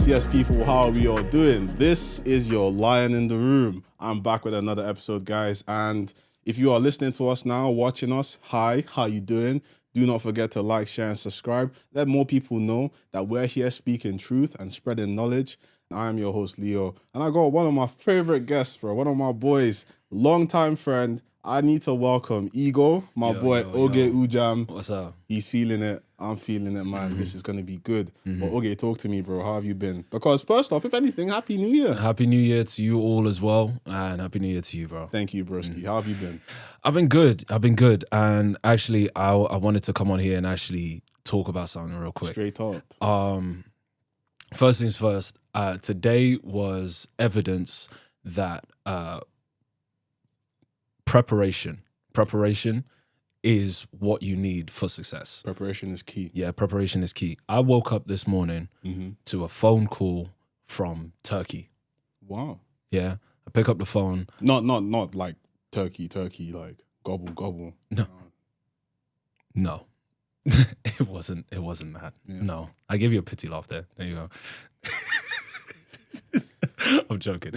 Yes, people, how are we all doing? This is your Lion in the Room. I'm back with another episode, guys, and if you are listening to us now, watching us, hi, how you doing? Do not forget to like, share, and subscribe. Let more people know that we're here speaking truth and spreading knowledge. I am your host, Leo, and I got one of my favorite guests, bro, one of my boys, longtime friend. I need to welcome Ego, my boy, Oge Ujam. What's up? He's feeling it. I'm feeling it, man. This is going to be good. But Oge, talk to me, bro. How have you been? Because first off, if anything, Happy New Year. Happy New Year to you all as well. And Happy New Year to you, bro. Thank you, broski. How have you been? I've been good. And actually, I wanted to come on here and actually talk about something real quick. Straight up. First things first, today was evidence that preparation is what you need for success. Preparation is key. Yeah, preparation is key. I woke up this morning to a phone call from Turkey. Wow. Yeah, I pick up the phone. Not like turkey, like gobble. No. It wasn't that. Yeah. No. I gave you a pity laugh there. There you go. I'm joking.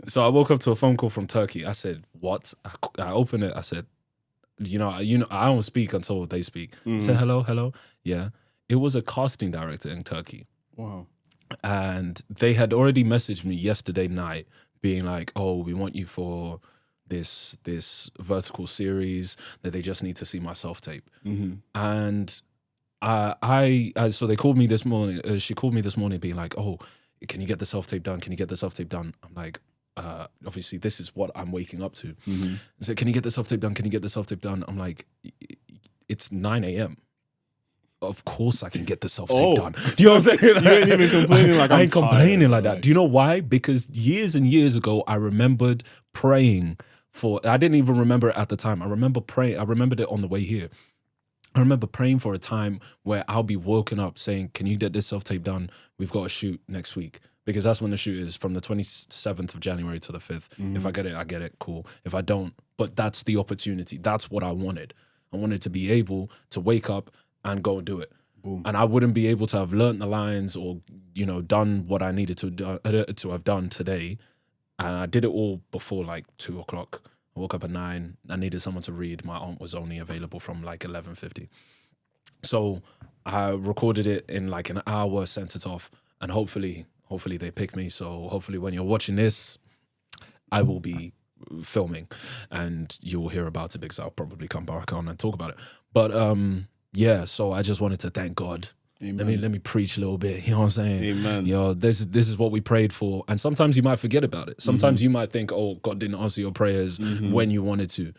So I woke up to a phone call from Turkey. I said, what? I opened it. I said, you know, I don't speak until they speak. I said, hello. Yeah. It was a casting director in Turkey. Wow. And they had already messaged me yesterday night being like, oh, we want you for this vertical series that they just need to see my self-tape. And so they called me this morning. She called me this morning being like, oh, can you get the self-tape done? Can you get the self-tape done? I'm like, obviously this is what I'm waking up to. I said, can you get the self-tape done? Can you get the self-tape done? I'm like, it's 9 a.m. Of course I can get the self-tape done. Do you know what I'm saying? You ain't even complaining like I ain't complaining like that. Like. Do you know why? Because years and years ago, I remembered praying for, I didn't even remember it at the time. I remember praying. I remembered it on the way here. I remember praying for a time where I'll be woken up saying, can you get this self-tape done? We've got a shoot next week. Because that's when the shoot is, from the 27th of January to the 5th. If I get it, I get it, cool. If I don't, but that's the opportunity. That's what I wanted. I wanted to be able to wake up and go and do it. Boom. And I wouldn't be able to have learnt the lines or, you know, done what I needed to have done today. And I did it all before like 2 o'clock. I woke up at 9. I needed someone to read. My aunt was only available from like 11:50. So I recorded it in like an hour, sent it off, and hopefully they pick me. So hopefully when you're watching this, I will be filming and you will hear about it because I'll probably come back on and talk about it. But yeah, so I just wanted to thank God. Amen. Let me preach a little bit. You know what I'm saying? Amen. You know, this is what we prayed for. And sometimes you might forget about it. Sometimes you might think, oh, God didn't answer your prayers when you wanted to.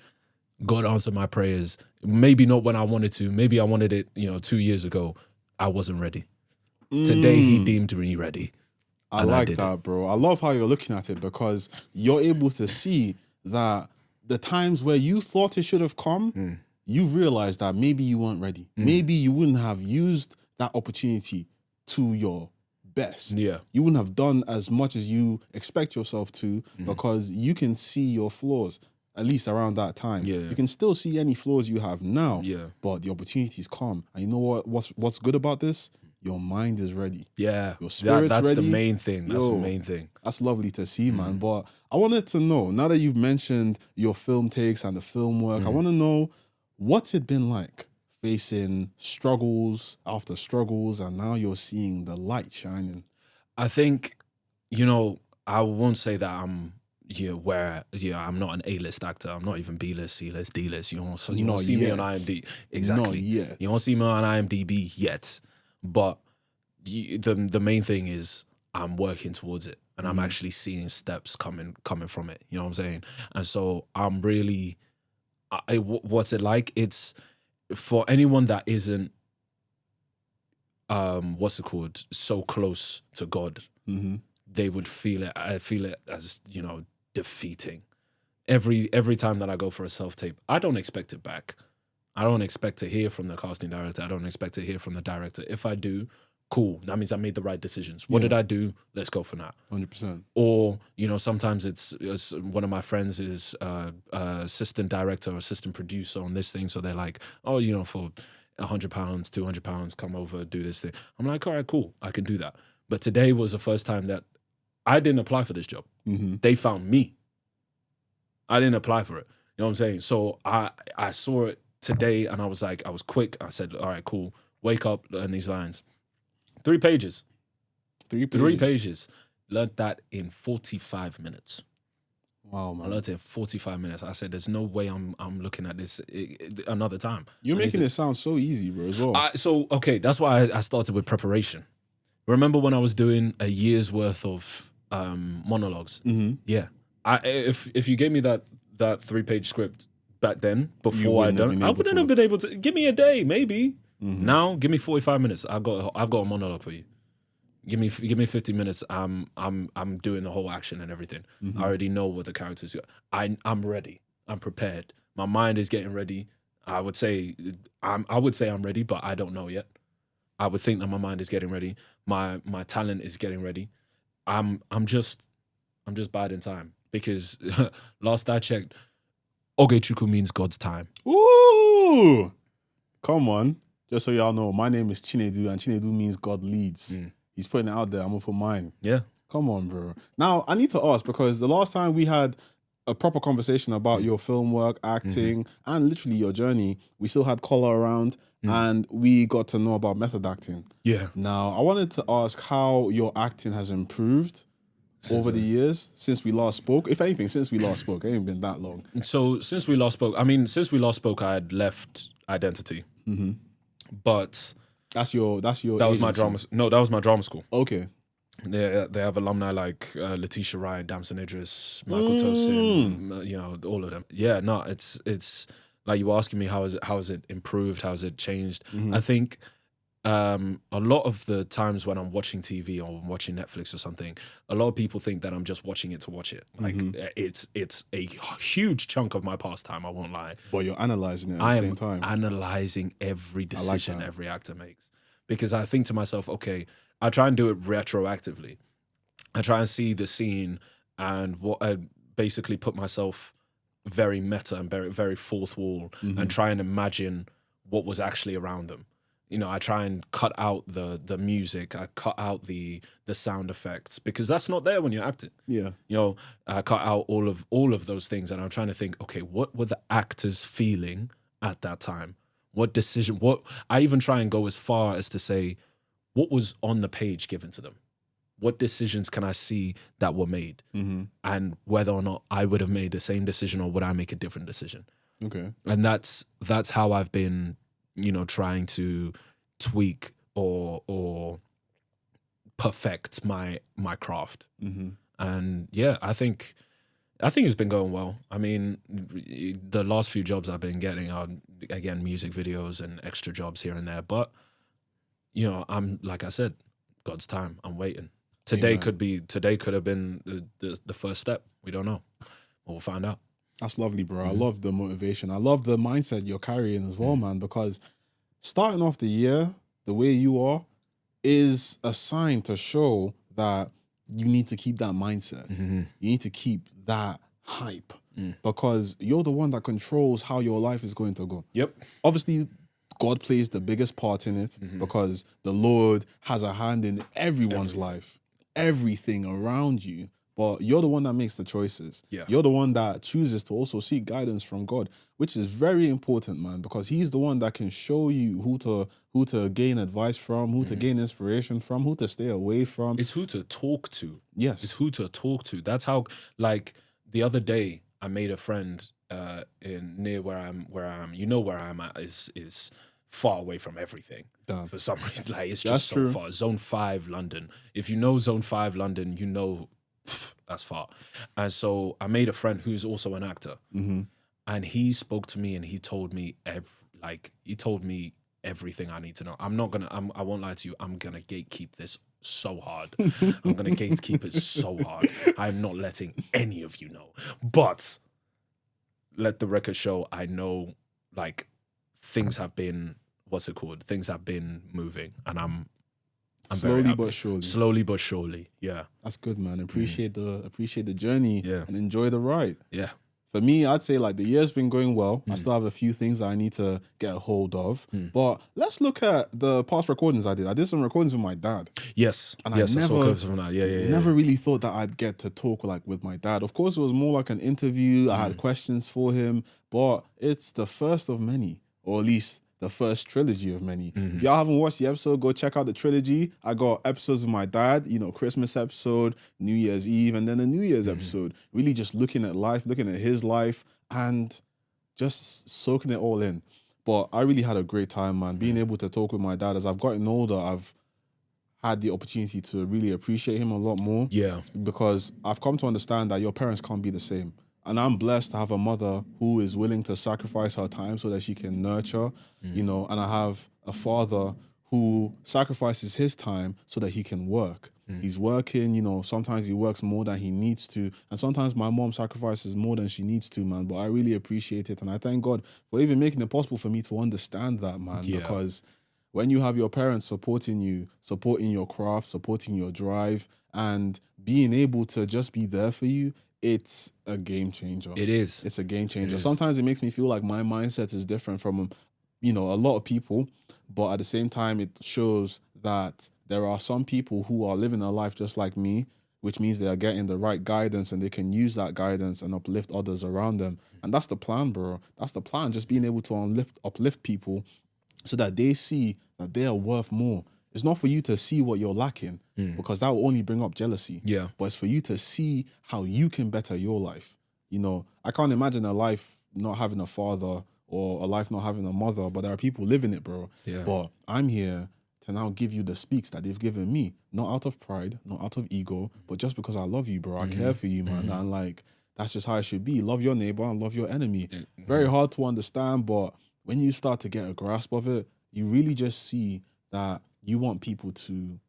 God answered my prayers. Maybe not when I wanted to. Maybe I wanted it, 2 years ago. I wasn't ready. Today he deemed me ready. I like that, bro. I love how you're looking at it because you're able to see that the times where you thought it should have come, you realized that maybe you weren't ready. Maybe you wouldn't have used that opportunity to your best. Yeah. You wouldn't have done as much as you expect yourself to because you can see your flaws, at least around that time. Yeah. You can still see any flaws you have now, but the opportunities come. And you know what's good about this? Your mind is ready. Yeah. Your spirit's that's ready. the main thing. That's the main thing. That's lovely to see, man. But I wanted to know, now that you've mentioned your film takes and the film work, I want to know, what's it been like facing struggles after struggles, and now you're seeing the light shining? I think, I won't say that I'm I'm not an A-list actor. I'm not even B-list, C-list, D-list. You won't see me on IMDb. Exactly. Not yet. You won't see me on IMDb yet. But the main thing is I'm working towards it, and I'm actually seeing steps coming from it. You know what I'm saying? And so I'm really, what's it like? It's for anyone that isn't, so close to God, they would feel it. I feel it as, defeating. Every time that I go for a self-tape, I don't expect it back. I don't expect to hear from the casting director. I don't expect to hear from the director. If I do, cool. That means I made the right decisions. What did I do? Let's go for that. 100%. Or, sometimes it's one of my friends is assistant director or assistant producer on this thing. So they're like, oh, for £100, £200, come over, do this thing. I'm like, all right, cool. I can do that. But today was the first time that I didn't apply for this job. Mm-hmm. They found me. I didn't apply for it. You know what I'm saying? So I saw it today and I was quick. I said, all right, cool. Wake up, learn these lines. 3 pages. 3 pages. Learned that in 45 minutes. Wow, man. I learned it in 45 minutes. I said, there's no way I'm looking at this another time. You're making it sound so easy, bro, as well. Okay, that's why I started with preparation. Remember when I was doing a year's worth of monologues? Mm-hmm. Yeah. If you gave me that 3-page script back then, before I wouldn't have been able to. Give me a day, maybe. Mm-hmm. Now, give me 45 minutes. I've got a monologue for you. Give me 50 minutes. I'm doing the whole action and everything. Mm-hmm. I already know what the characters are. I'm ready. I'm prepared. My mind is getting ready. I would say I'm ready, but I don't know yet. I would think that my mind is getting ready. My talent is getting ready. I'm just biding time because last I checked, Ogechuku means God's time. Ooh, come on. Just so y'all know, my name is Chinedu, and Chinedu means God leads. He's putting it out there. I'm gonna put mine. Yeah. Come on, bro. Now, I need to ask, because the last time we had a proper conversation about your film work, acting, and literally your journey, we still had Collar around, and we got to know about method acting. Yeah. Now, I wanted to ask how your acting has improved over the years since we last spoke. If anything, since we last spoke. It ain't been that long. So, since we last spoke, I had left Identity. Mm-hmm. But that was my drama. No, that was my drama school. Okay. They have alumni like Letitia Ryan, Damson Idris, Michael Tosin, all of them. Yeah, no, it's like you were asking me how has it improved, how has it changed? Mm-hmm. I think a lot of the times when I'm watching TV or watching Netflix or something, a lot of people think that I'm just watching it to watch it. Like it's a huge chunk of my pastime, I won't lie. But you're analysing it at the same time. I am analysing every decision every actor makes. Because I think to myself, okay, I try and do it retroactively. I try and see the scene and what I basically put myself very meta and very, very fourth wall and try and imagine what was actually around them. I try and cut out the music. I cut out the sound effects because that's not there when you're acting. Yeah. I cut out all of those things, and I'm trying to think, okay, what were the actors feeling at that time? What decision? I even try and go as far as to say, what was on the page given to them? What decisions can I see that were made? Mm-hmm. And whether or not I would have made the same decision or would I make a different decision? Okay. And that's how I've been, trying to tweak or perfect my craft. Mm-hmm. And yeah, I think it's been going well. I mean, the last few jobs I've been getting are, again, music videos and extra jobs here and there. But, I'm, like I said, God's time. I'm waiting. Today could have been the first step. We don't know. We'll find out. That's lovely, bro. I love the motivation. I love the mindset you're carrying as well, man, because starting off the year the way you are is a sign to show that you need to keep that mindset. Mm-hmm. You need to keep that hype because you're the one that controls how your life is going to go. Yep. Obviously, God plays the biggest part in it because the Lord has a hand in everyone's life, everything around you. But you're the one that makes the choices. Yeah. You're the one that chooses to also seek guidance from God, which is very important, man, because he's the one that can show you who to gain advice from, who to gain inspiration from, who to stay away from. It's who to talk to. Yes. It's who to talk to. That's how, like, the other day I made a friend near where I'm. Where I'm at is far away from everything. Damn. For some reason. Like, it's just so far. Zone 5 London. If you know Zone 5 London, that's far. And so I made a friend who's also an actor. Mm-hmm. And he spoke to me and he told me everything I need to know. I won't lie to you, I'm gonna gatekeep this so hard. I'm gonna gatekeep it so hard. I'm not letting any of you know. But let the record show I know, like, things have been things have been moving, and I'm very Slowly happy. but surely. Slowly but surely, yeah. That's good, man. Appreciate the journey, Yeah. and enjoy the ride. Yeah. For me, I'd say like the year's been going well. I still have a few things that I need to get a hold of. But let's look at the past recordings I did. I did some recordings with my dad. Yes. And yes, I saw never, clips from that. Yeah. never really thought that I'd get to talk like with my dad. Of course, it was more like an interview. I had questions for him, but it's the first of many, or at least the first trilogy of many. If y'all haven't watched the episode, go check out the trilogy. I got episodes with my dad, Christmas episode, New Year's Eve, and then a New Year's episode. Really just looking at life, looking at his life, and just soaking it all in. But I really had a great time, man. Being able to talk with my dad. As I've gotten older, I've had the opportunity to really appreciate him a lot more. Yeah. Because I've come to understand that your parents can't be the same. And I'm blessed to have a mother who is willing to sacrifice her time so that she can nurture, and I have a father who sacrifices his time so that he can work. He's working, sometimes he works more than he needs to. And sometimes my mom sacrifices more than she needs to, man. But I really appreciate it. And I thank God for even making it possible for me to understand that, man. Yeah. Because when you have your parents supporting you, supporting your craft, supporting your drive, and being able to just be there for you, it's a game changer. It is. It's a game changer. Sometimes it makes me feel like my mindset is different from, a lot of people. But at the same time, it shows that there are some people who are living a life just like me, which means they are getting the right guidance and they can use that guidance and uplift others around them. And that's the plan, bro. That's the plan. Just being able to uplift people so that they see that they are worth more. It's not for you to see what you're lacking because that will only bring up jealousy. Yeah. But it's for you to see how you can better your life. I can't imagine a life not having a father or a life not having a mother, but there are people living it, bro. Yeah. But I'm here to now give you the speaks that they've given me, not out of pride, not out of ego, but just because I love you, bro. I care for you, man. And that's just how it should be. Love your neighbor and love your enemy. Very hard to understand, but when you start to get a grasp of it, you really just see that you want people to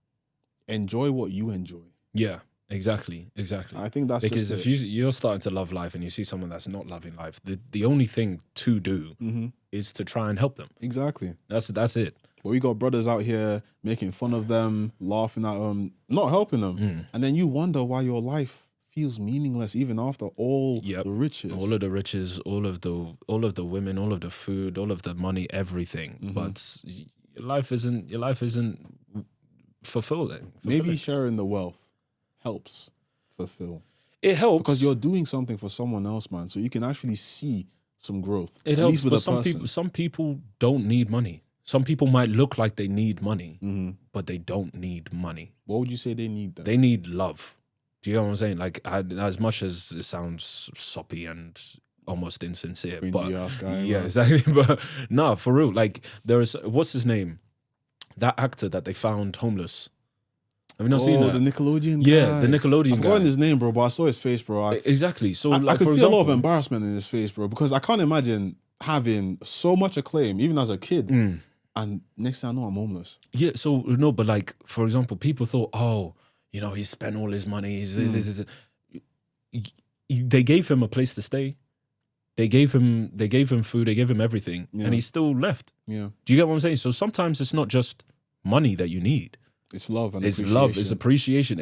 enjoy what you enjoy. Yeah, exactly. I think that's because just if you're starting to love life and you see someone that's not loving life, the only thing to do is to try and help them. Exactly. That's it. But we got brothers out here making fun of them, laughing at them, not helping them. And then you wonder why your life feels meaningless even after all the riches. All of the riches, all of the women, all of the food, all of the money, everything. But your life isn't fulfilling. Maybe sharing the wealth helps fulfill. It helps because you're doing something for someone else, man. So you can actually see some growth. It helps, but some people don't need money. Some people might look like they need money, but they don't need money. What would you say they need then? They need love. Do you know what I'm saying? Like, as much as it sounds soppy and almost insincere, Cringy but ass guy, yeah, man. exactly. But no, for real. Like, there is, what's his name? That actor that they found homeless. Have you not seen that? The Nickelodeon guy. Yeah, the Nickelodeon I've guy. forgotten his name, bro, but I saw his face, bro. Exactly. So, I could see a lot of embarrassment in his face, bro, because I can't imagine having so much acclaim, even as a kid, and next thing I know, I'm homeless. Yeah, so, no, but like, for example, people thought, oh, you know, he spent all his money. They gave him a place to stay. They gave him food. They gave him everything, and he still left. Yeah. Do you get what I'm saying? So sometimes it's not just money that you need. It's love and it's appreciation. love. It's appreciation.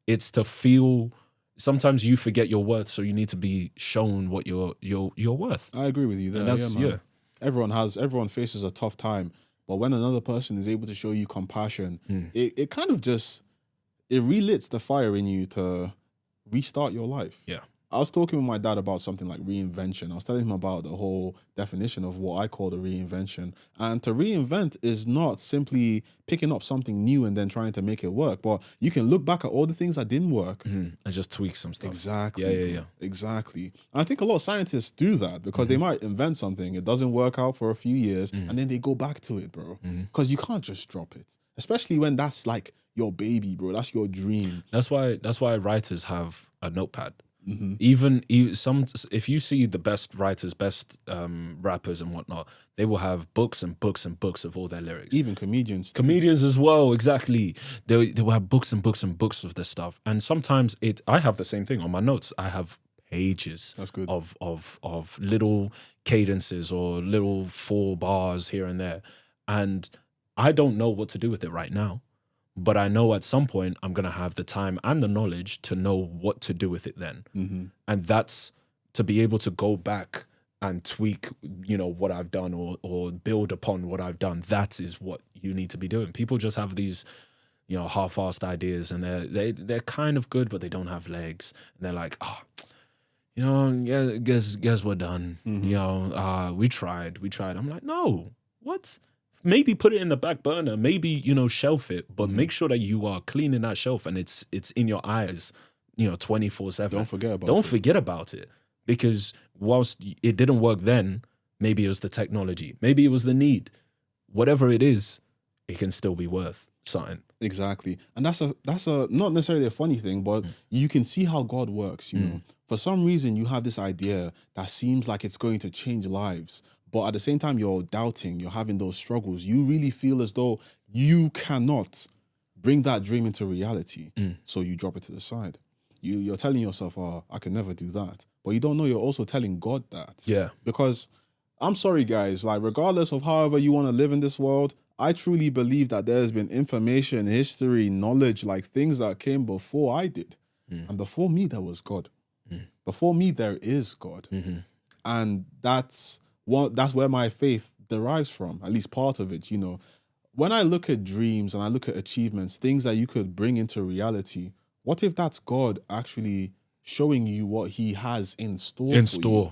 It's to feel. Sometimes you forget your worth, so you need to be shown what you're worth. I agree with you there. And man. Everyone faces a tough time, but when another person is able to show you compassion, it kind of just it relits the fire in you to restart your life. Yeah. I was talking with my dad about something like reinvention. I was telling him about the whole definition of what I call the reinvention. And to reinvent is not simply picking up something new and then trying to make it work, but you can look back at all the things that didn't work and just tweak some stuff. Exactly. Yeah. Exactly. And I think a lot of scientists do that because they might invent something, it doesn't work out for a few years, and then they go back to it, bro. Because you can't just drop it, especially when that's like your baby, bro. That's your dream. That's why writers have a notepad. Even if you see the best writers, best rappers and whatnot, they will have books and books and books of all their lyrics. Even comedians as well. Exactly. They will have books and books and books of this stuff. And sometimes I have the same thing on my notes. I have pages That's good. of little cadences or little 4 bars here and there. And I don't know what to do with it right now, but I know at some point I'm going to have the time and the knowledge to know what to do with it then. Mm-hmm. And that's to be able to go back and tweak, what I've done or build upon what I've done. That is what you need to be doing. People just have these, half-assed ideas, and they're kind of good, but they don't have legs. And they're like, yeah, guess we're done. Mm-hmm. We tried. I'm like, no, what? Maybe put it in the back burner. Maybe, shelf it, but make sure that you are cleaning that shelf and it's in your eyes, 24/7. Don't forget about it. Because whilst it didn't work then, maybe it was the technology, maybe it was the need. Whatever it is, it can still be worth something. Exactly. And that's a not necessarily a funny thing, but you can see how God works, know. For some reason, you have this idea that seems like it's going to change lives, but at the same time, you're doubting, you're having those struggles. You really feel as though you cannot bring that dream into reality. So you drop it to the side. You're telling yourself, oh, I can never do that. But you don't know you're also telling God that. Yeah. Because I'm sorry, guys, like regardless of however you want to live in this world, I truly believe that there's been information, history, knowledge, like things that came before I did. And before me, there was God. Before me, there is God. And that's where my faith derives from, at least part of it, When I look at dreams and I look at achievements, things that you could bring into reality, what if that's God actually showing you what he has in store you?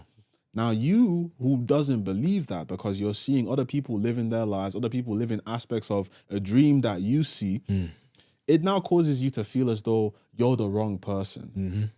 Now, you who doesn't believe that because you're seeing other people living their lives, other people living aspects of a dream that you see, it now causes you to feel as though you're the wrong person.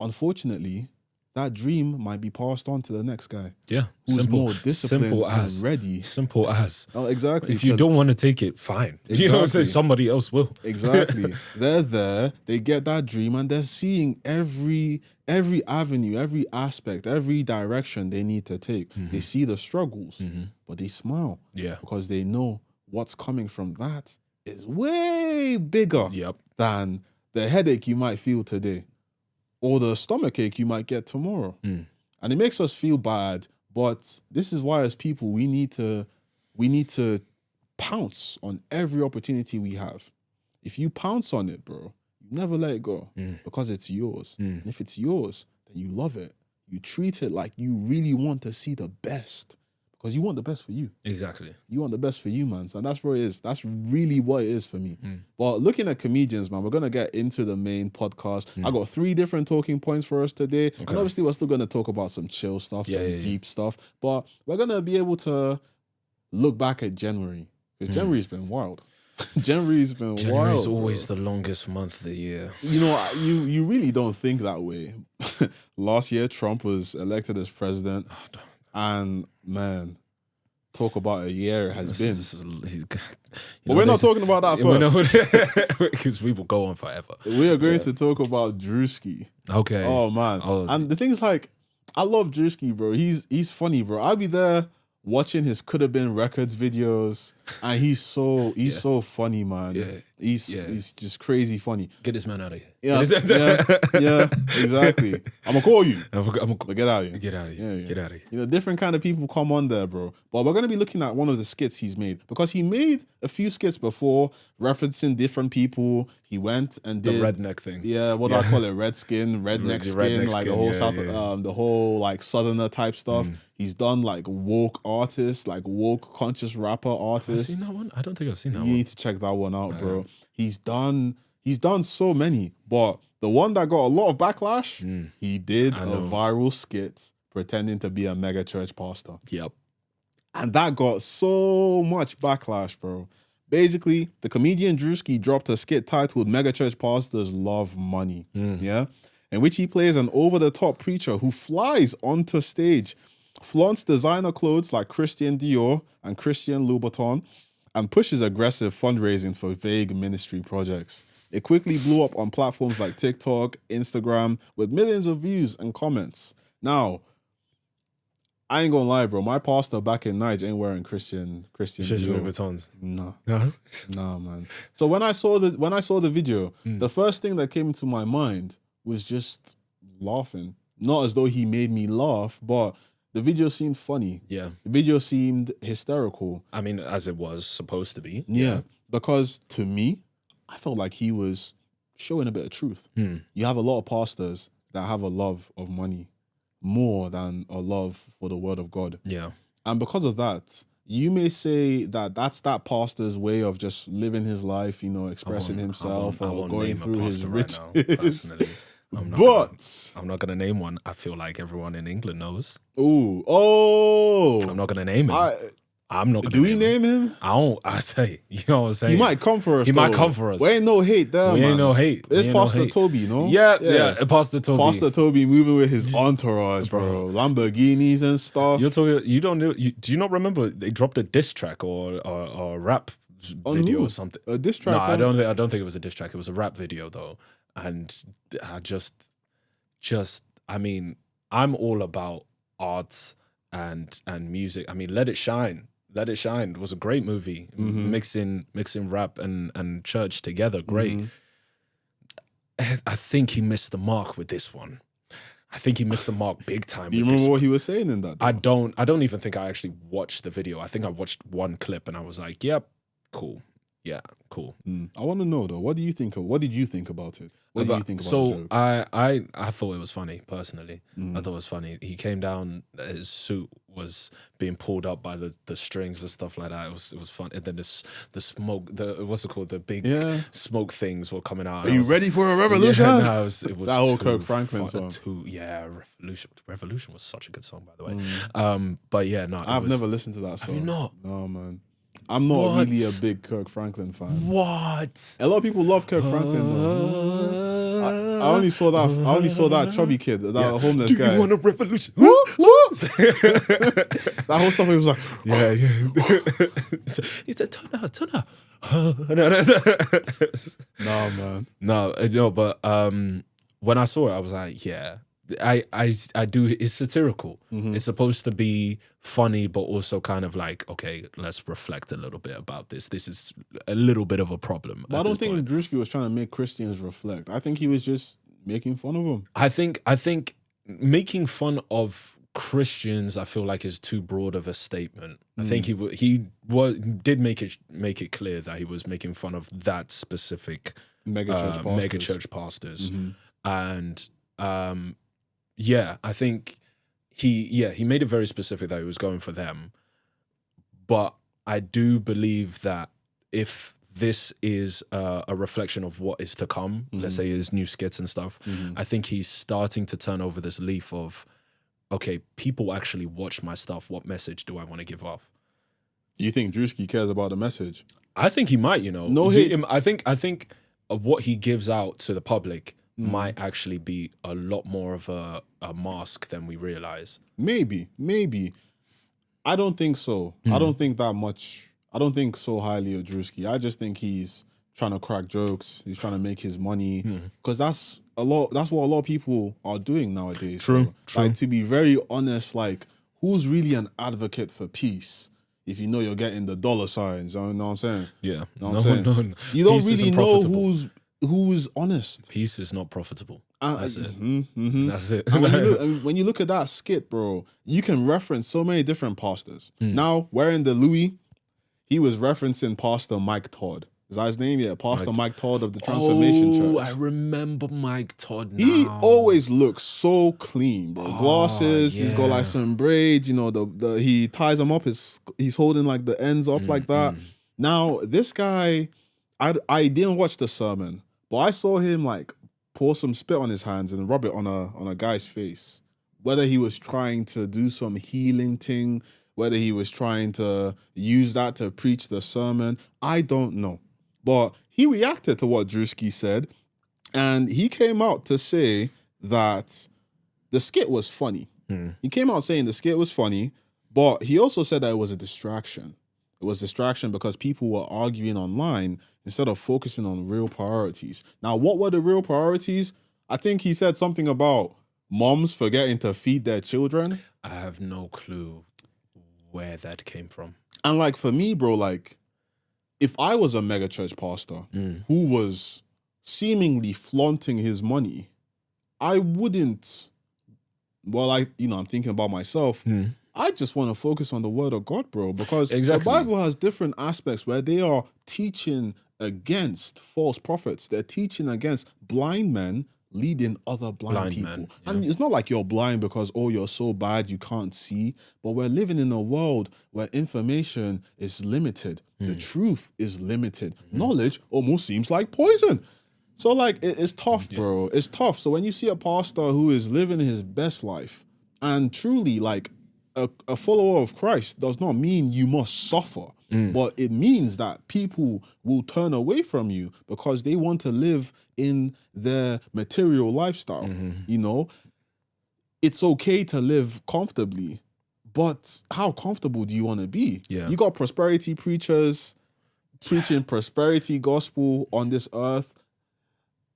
Unfortunately, that dream might be passed on to the next guy. Yeah. Who's more disciplined and ready. Simple as. Oh, exactly. If you don't want to take it, fine. Exactly. You know what I'm saying? Somebody else will. Exactly. They're there, they get that dream, and they're seeing every avenue, every aspect, every direction they need to take. They see the struggles, but they smile. Yeah. Because they know what's coming from that is way bigger than the headache you might feel today or the stomachache you might get tomorrow. And it makes us feel bad, but this is why as people we need to pounce on every opportunity we have. If you pounce on it, bro, you never let it go because it's yours. And if it's yours, then you love it. You treat it like you really want to see the best because you want the best for you. Exactly. You want the best for you, man. And that's what it is. That's really what it is for me. But looking at comedians, man, we're going to get into the main podcast. I got 3 different talking points for us today. And obviously, we're still going to talk about some chill stuff, deep stuff. But we're going to be able to look back at January. Because January's been wild. January's January's always the longest month of the year. You really don't think that way. Last year, Trump was elected as president. And man, talk about a year it has been. But we're not talking about that first. Because we will go on forever. We are going to talk about Drewski. Okay. Oh man. And the thing is, like, I love Drewski, bro. He's funny, bro. I'll be there watching his Could Have Been Records videos, and he's so funny, man. Yeah. He's just crazy funny. Get this man out of here. Yeah, exactly. I'm gonna call you. But get out of here. Get out of here. Yeah. Get out of here. Different kind of people come on there, bro. But we're gonna be looking at one of the skits he's made because he made a few skits before referencing different people. He went and did the redneck thing. Yeah, what do I call it? Redneck skin, like the whole the whole like southerner type stuff. He's done like woke artists, like woke conscious rapper artists. Have you seen that one? I don't think I've seen that one. You need to check that one out, bro. He's done so many, but the one that got a lot of backlash, he did a viral skit pretending to be a megachurch pastor. Yep. And that got so much backlash, bro. Basically, the comedian Drewski dropped a skit titled Megachurch Pastors Love Money, in which he plays an over-the-top preacher who flies onto stage, flaunts designer clothes like Christian Dior and Christian Louboutin, and pushes aggressive fundraising for vague ministry projects. It quickly blew up on platforms like TikTok, Instagram, with millions of views and comments. Now, I ain't gonna lie, bro. My pastor back in Niger ain't wearing Christian Louboutins. No, man. So when I saw the video, the first thing that came into my mind was just laughing. not as though he made me laugh, but the video seemed funny. Yeah. The video seemed hysterical. I mean, as it was supposed to be. Yeah. Because to me, I felt like he was showing a bit of truth. You have a lot of pastors that have a love of money more than a love for the word of God. Yeah. And because of that, you may say that that's that pastor's way of just living his life, you know, expressing himself or going through his riches. Right now, personally. I'm not gonna name one. I feel like everyone in England knows. I'm not gonna name him. I'm not gonna Do we name him? I don't. I say, you know what I'm saying. He might come for us. He might come for us. We ain't no hate there, We man. ain't no hate. There's Pastor Toby, no? Yeah, Pastor Toby. Pastor Toby moving with his entourage, bro. Lamborghinis and stuff. You're talking. You don't know. Do you not remember they dropped a diss track or a rap video or something? A diss track? No, I don't think it was a diss track. It was a rap video though, and I I mean, I'm all about arts and music. I mean, Let It Shine. Let It Shine was a great movie, mixing rap and church together. Great. I think he missed the mark with this one. I think he missed the mark big time. Do you remember what he was saying in that? I don't even think I actually watched the video. I think I watched one clip and I was like, yep, cool. Yeah, cool. I want to know though. What did you think about it? What do you think about the joke? I thought it was funny personally. I thought it was funny. He came down, his suit was being pulled up by the strings and stuff like that. It was fun. And then the smoke, what's it called? The big smoke things were coming out. Are you ready for a revolution? Yeah, no, it was that whole Kirk Franklin song. Revolution was such a good song, by the way. But yeah, no, I've never listened to that song. Have you not? No, man. I'm not really a big Kirk Franklin fan. What? A lot of people love Kirk Franklin though. I only saw that chubby kid, that homeless guy. Do you want a revolution? What? That whole stuff, he was like, yeah. He said, turn up. No, man. No, but when I saw it, I was like, yeah. I do. It's satirical. It's supposed to be funny, but also kind of like, okay, let's reflect a little bit about this. This is a little bit of a problem. But I don't think Drewski was trying to make Christians reflect. I think he was just making fun of them. I think making fun of Christians, I feel like, is too broad of a statement. I think he did make it clear that he was making fun of that specific megachurch pastors, and yeah, I think he made it very specific that he was going for them. But I do believe that if this is a reflection of what is to come, let's say his new skits and stuff, I think he's starting to turn over this leaf of, okay, people actually watch my stuff. What message do I want to give off? You think Drewski cares about the message? I think he might, you know. No hate. I think what he gives out to the public might actually be a lot more of a mask than we realize. Maybe. I don't think so. I don't think that much. I don't think so highly of Drewski. I just think he's trying to crack jokes. He's trying to make his money. Because that's what a lot of people are doing nowadays. True. Like, to be very honest, like, who's really an advocate for peace if you know you're getting the dollar signs? You know what I'm saying? Yeah. You don't really know who's honest. Peace is not profitable. That's it. That's it. And when you look at that skit, bro, you can reference so many different pastors. Now, wearing the Louis, he was referencing Pastor Mike Todd. Is that his name? Yeah, Pastor Mike Todd of the Transformation Church. Oh, I remember Mike Todd now. He always looks so clean, bro. Glasses, he's got like some braids, you know, he ties them up, he's holding like the ends up like that. Now, this guy, I didn't watch the sermon, but I saw him like pour some spit on his hands and rub it on a guy's face. Whether he was trying to do some healing thing, whether he was trying to use that to preach the sermon, I don't know. But he reacted to what Drewski said, and he came out to say that the skit was funny. He came out saying the skit was funny, but he also said that it was a distraction. It was distraction because people were arguing online instead of focusing on real priorities. Now, what were the real priorities? I think he said something about moms forgetting to feed their children. I have no clue where that came from. And like, for me, bro, like, if I was a megachurch pastor who was seemingly flaunting his money, I wouldn't well, I'm thinking about myself. I just want to focus on the word of God, bro, because Exactly. the Bible has different aspects where they are teaching against false prophets. They're teaching against blind men leading other blind people. men, And it's not like you're blind because, you're so bad you can't see. But we're living in a world where information is limited. The truth is limited. Knowledge almost seems like poison. So, like, it's tough, bro. It's tough. So when you see a pastor who is living his best life and truly, like, a follower of Christ does not mean you must suffer, but it means that people will turn away from you because they want to live in their material lifestyle. You know, it's okay to live comfortably, but how comfortable do you want to be? Yeah. You got prosperity preachers preaching prosperity gospel on this earth.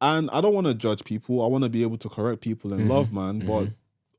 And I don't want to judge people. I want to be able to correct people in love, man. But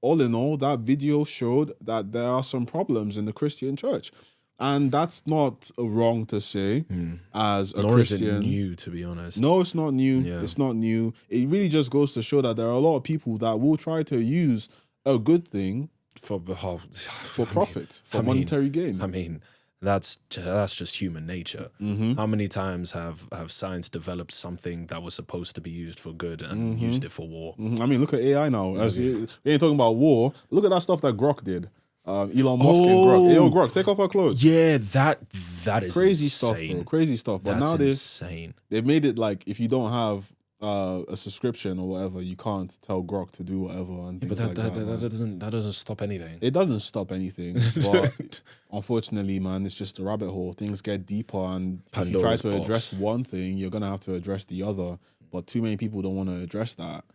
all in all, that video showed that there are some problems in the Christian church. And that's not wrong to say as a Nor Christian. is it new, to be honest. No, it's not new. Yeah. It's not new. It really just goes to show that there are a lot of people that will try to use a good thing For profit, for monetary gain. I mean, that's just human nature. How many times have science developed something that was supposed to be used for good and used it for war? I mean, look at AI now. As we ain't talking about war. Look at that stuff that Grok did. Elon Musk and Grok. Hey, yo, Grok, take off her clothes. Yeah, that is Crazy insane. stuff, bro. Crazy stuff. But That's nowadays, insane. they've made it like if you don't have a subscription or whatever, you can't tell Grok to do whatever and things But like that. that doesn't stop anything. It doesn't stop anything. But unfortunately, man, it's just a rabbit hole. Things get deeper, and if you try Pandora's to address box. one thing, you're gonna have to address the other. But too many people don't want to address that.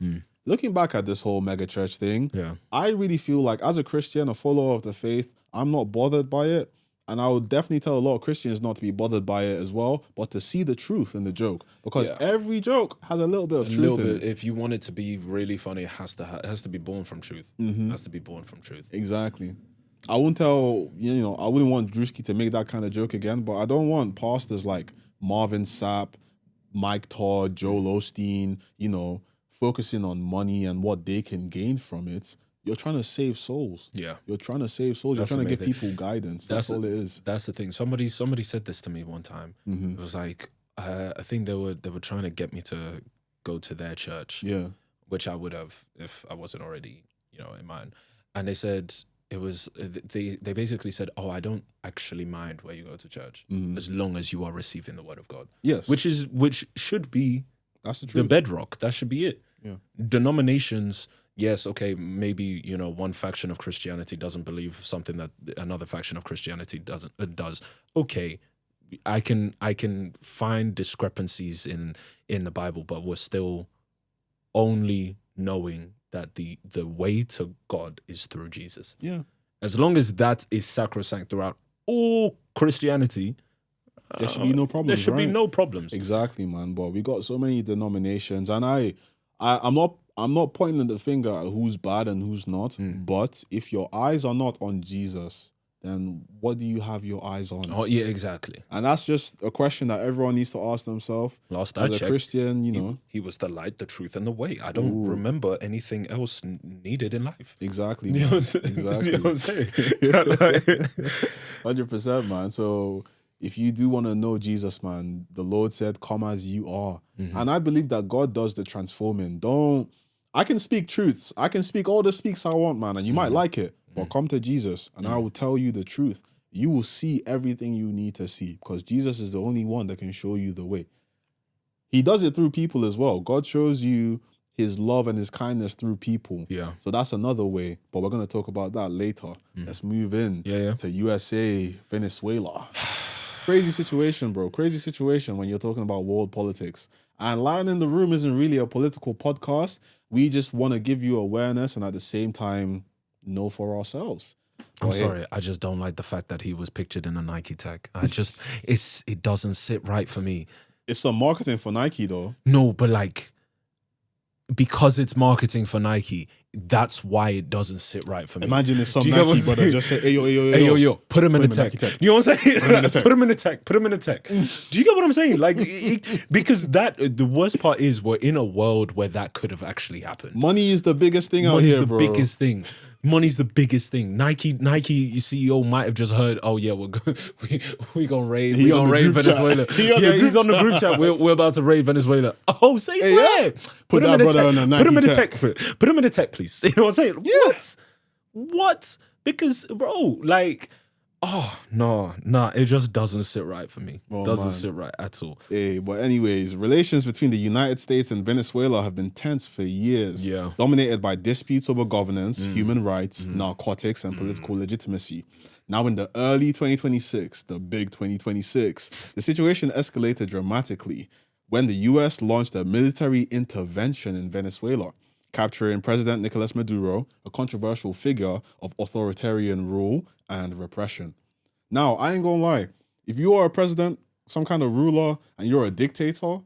Looking back at this whole megachurch thing, Yeah. I really feel like as a Christian, a follower of the faith, I'm not bothered by it. And I would definitely tell a lot of Christians not to be bothered by it as well, but to see the truth in the joke. Because every joke has a little bit of truth in it. If you want it to be really funny, it has to be born from truth. It has to be born from truth. Exactly. I wouldn't I wouldn't want Drewski to make that kind of joke again, but I don't want pastors like Marvin Sapp, Mike Todd, Joel Osteen, focusing on money and what they can gain from it. You're trying to save souls. Yeah. You're trying to save souls. That's You're trying to the give main thing. people guidance. That's all it is. That's the thing. Somebody said this to me one time. It was like, I think they were trying to get me to go to their church. Yeah. Which I would have if I wasn't already, in mine. And they said it was they basically said, "Oh, I don't actually mind where you go to church as long as you are receiving the word of God." Yes. Which should be That's the the truth. bedrock. That should be it. Yeah. Denominations, yes, okay, maybe one faction of Christianity doesn't believe something that another faction of Christianity does. Okay, I can find discrepancies in the Bible, but we're still only knowing that the way to God is through Jesus. Yeah. As long as that is sacrosanct throughout all Christianity, There should be no problems. there should be right? no problems. Exactly, man. But we got so many denominations, and I'm not pointing the finger at who's bad and who's not. But if your eyes are not on Jesus, then what do you have your eyes on? Oh yeah, exactly. And that's just a question that everyone needs to ask themselves. Last I As a checked, Christian, he was the light, the truth, and the way. I don't remember anything else needed in life. Exactly. You know Man. what I'm saying? Exactly. You know what I'm saying? 100%, man. So if you do want to know Jesus, man, the Lord said, "Come as you are." And I believe that God does the transforming. I can speak truths. I can speak all the speaks I want, man, and you might like it, but come to Jesus and I will tell you the truth. You will see everything you need to see because Jesus is the only one that can show you the way. He does it through people as well. God shows you his love and his kindness through people. Yeah. So that's another way, but we're going to talk about that later. Let's move in to USA, Venezuela. Crazy situation, bro. Crazy situation when you're talking about world politics. And Lion in the Room isn't really a political podcast. We just want to give you awareness and at the same time know for ourselves. I'm sorry, I just don't like the fact that he was pictured in a Nike tag. It doesn't sit right for me. It's some marketing for Nike though. No, but like, because it's marketing for Nike, that's why it doesn't sit right for me. Imagine if some Do you get what Nike I'm brother saying? just said, "Hey Hey, yo, put him in the him in tech. Nike tech. You know what I'm saying? him in the tech. Put him in the tech. Put him in the tech. Do you get what I'm saying? Like, because the worst part is we're in a world where that could have actually happened. Money is the biggest thing out Money's here, the bro. biggest thing. Money's the biggest thing. Nike CEO might have just heard, oh yeah, we gonna raid Venezuela. He's on the group chat. We're about to raid Venezuela. Oh, say swear. Put that brother on a Nike Put him in the tech. tech. Put him in the tech, please. You know what I'm saying? What? Because, bro, like, oh no, it just doesn't sit right for me. Doesn't sit right at all. Hey, but anyways, relations between the United States and Venezuela have been tense for years. Yeah. Dominated by disputes over governance, human rights, narcotics, and political legitimacy. Now in the early 2026, the big 2026, the situation escalated dramatically when the US launched a military intervention in Venezuela, capturing President Nicolas Maduro, a controversial figure of authoritarian rule and repression. Now, I ain't gonna lie. If you are a president, some kind of ruler, and you're a dictator,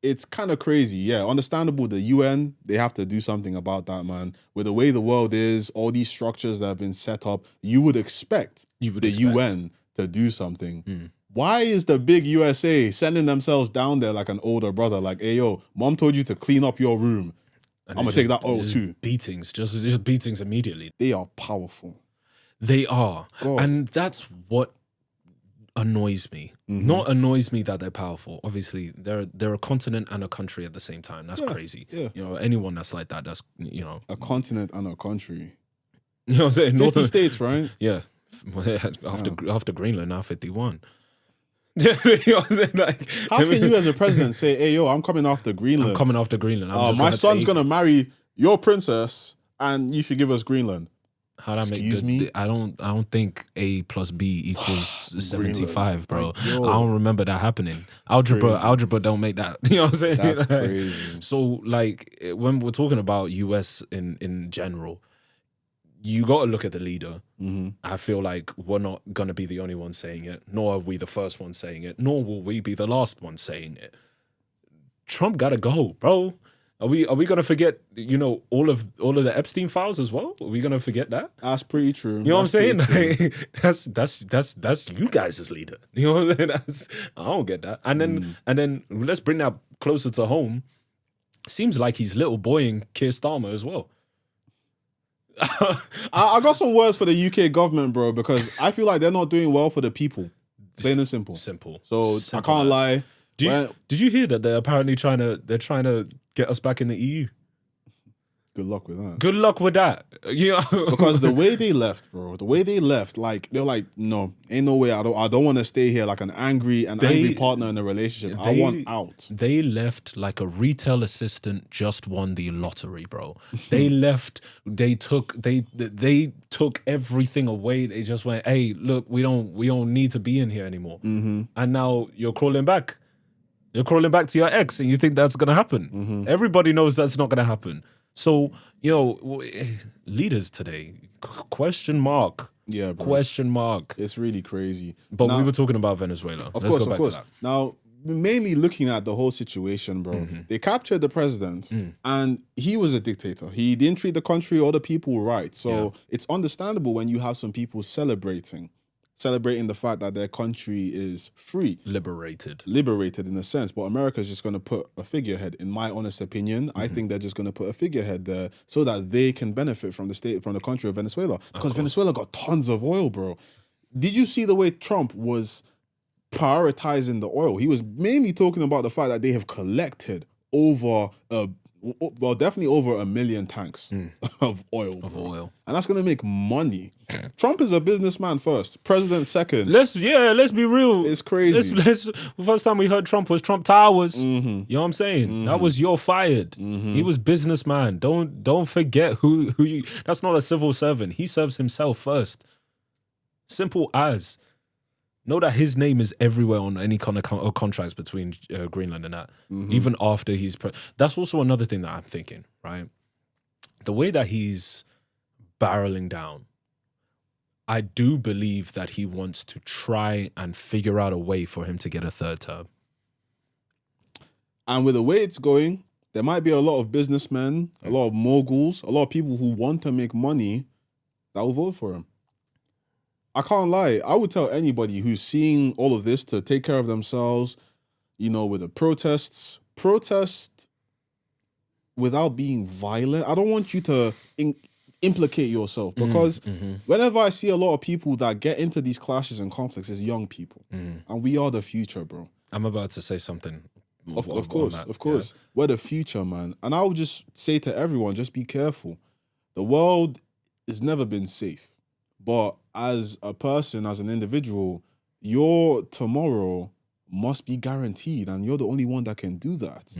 it's kind of crazy. Yeah, understandable. The UN, they have to do something about that, man. With the way the world is, all these structures that have been set up, you would expect the UN to do something. Why is the big USA sending themselves down there like an older brother? Like, hey, yo, mom told you to clean up your room. I'm going to take that oil too. Beatings, just beatings immediately. They are powerful. They are. God. And that's what annoys me. Not annoys me that they're powerful. Obviously, they're a continent and a country at the same time. That's crazy. Yeah. You know, anyone that's like that, that's, you know. A continent and a country. You know what I'm saying? 50 states, right? Yeah. After Greenland, now 51. You know what I'm saying? Like, how can you as a president say, hey, yo, I'm coming after Greenland? I'm coming after Greenland. My son's going to marry your princess and you should give us Greenland. How that Excuse me? I don't think A plus B equals 75, bro. Like, I don't remember that happening. Algebra don't make that. You know what I'm saying? That's crazy. So, like, when we're talking about US in general, you got to look at the leader. I feel like we're not going to be the only one saying it, nor are we the first one saying it, nor will we be the last one saying it. Trump got to go, bro. Are we gonna forget, you know, all of the Epstein files as well? Are we gonna forget that? That's pretty true. You know what I'm saying? Like, that's you guys as leader. You know what I'm saying? I don't get that. And then let's bring that closer to home. Seems like he's little boying Keir Starmer as well. I got some words for the UK government, bro, because I feel like they're not doing well for the people. Plain and simple. So I can't lie. Did you hear that they're apparently trying to get us back in the EU? Good luck with that. Good luck with that. Yeah. Because the way they left, bro, like they're like, no, ain't no way. I don't want to stay here like an angry partner in a relationship. I want out. They left like a retail assistant just won the lottery, bro. They left. They took everything away. They just went, hey, look, we don't need to be in here anymore. And now you're crawling back. You're crawling back to your ex, and you think that's gonna happen. Everybody knows that's not gonna happen. So, you know, leaders today, question mark. Yeah, bro. Question mark. It's really crazy. But now, we were talking about Venezuela. Let's go back to that. Now, mainly looking at the whole situation, bro, they captured the president and he was a dictator. He didn't treat the country or the people right. So it's understandable when you have some people celebrating the fact that their country is free. Liberated in a sense. But America's just going to put a figurehead, in my honest opinion. I think they're just going to put a figurehead there so that they can benefit from the country of Venezuela. Because Venezuela got tons of oil, bro. Did you see the way Trump was prioritizing the oil? He was mainly talking about the fact that they have collected definitely over 1 million tanks of oil. And that's going to make money. Trump is a businessman first, president second. Let's be real. It's crazy. The first time we heard Trump was Trump Towers. You know what I'm saying? That was you're fired. He was businessman. Don't forget who you. That's not a civil servant. He serves himself first. Simple as. Know that his name is everywhere on any kind of contracts between Greenland and that. Even after he's... That's also another thing that I'm thinking, right? The way that he's barreling down, I do believe that he wants to try and figure out a way for him to get a third term. And with the way it's going, there might be a lot of businessmen, a lot of moguls, a lot of people who want to make money that will vote for him. I can't lie. I would tell anybody who's seeing all of this to take care of themselves, with the protests. Protest without being violent. I don't want you to implicate yourself because whenever I see a lot of people that get into these clashes and conflicts, it's young people. And we are the future, bro. I'm about to say something. Of course. Yeah. We're the future, man. And I would just say to everyone, just be careful. The world has never been safe. But as a person, as an individual, your tomorrow must be guaranteed, and you're the only one that can do that.